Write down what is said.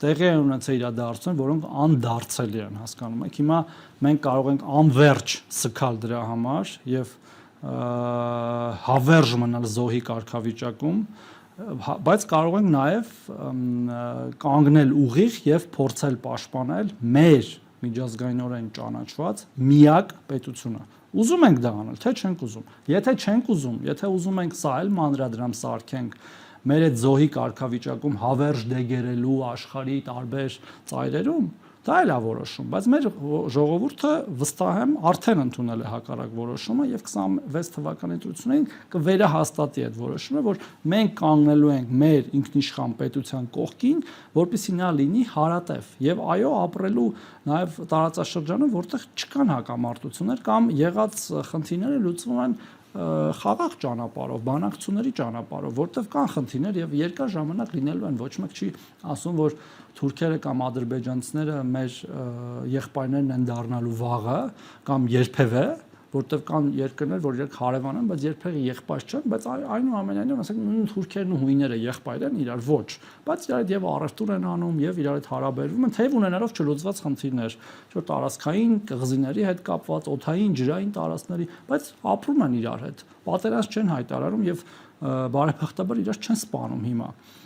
տեղի են ունեցել իրադարձություններ, որոնք անդարձելի են, հասկանում եք։ Հիմա մենք կարող ենք անverջ սգալ դրա համար եւ հավերժ մնալ զոհի կարգավիճակում, բայց կարող ենք նաեւ կանգնել ուղիղ եւ փորձել պաշտպանել մեր միջազգայինորեն ճանաչված միակ պետությունը։ Ուզում ենք դա անել, թե չենք ուզում։ Եթե չենք ուզում, եթե ուզում ենք սա էլ մանրադրամ սարքենք մեր այդ զոհի կարգավիճակում հավերժ դեգերելու աշխարհի տարբեր ծայրերում, դա էլ է որոշում, բայց մեր ժողովուրդը վստահ եմ արդեն ընդունել է հակառակ որոշումը եւ 26 թվականի ընտրություններին կվերահաստատի այդ որոշումը, որ մենք կանգնելու ենք մեր ինքնիշխան պետության կողքին, որպեսզի նա լինի հարատև եւ այո ապրելու նաեւ տարածաշրջանում, որտեղ չկան հակամարտություններ կամ եղած խնդիրները լուծվում են խաղաղ ճանապարհով, բանակցությունների ճանապարհով, որտեղ կան խնդիրներ եւ երկար ժամանակ լինելու են, ոչ մեկ չի ասում, որ թուրքերը կամ ադրբեջանցիները մեր եղբայրներն են դառնալու վաղը կամ երբևէ, որտեղ կան երկրներ, որ իրենք հարևան են, բայց երբևէ եղբայր չեն, բայց այնուամենայնիվ ասենք նույն թուրքերն ու հույները եղբայր են իրար, ոչ, բայց իրար հետ եւ առևտուր են անում եւ իրար հետ հարաբերվում են, թեև ունենալով չլուծված խնդիրներ, չէ՞ տարածքային կղզիների հետ կապված, օդային, ջրային տարածքների, բայց ապրում են իրար հետ, պատերազմ չեն հայտարարում եւ բարեբախտաբար իրար չեն սպանում հիմա։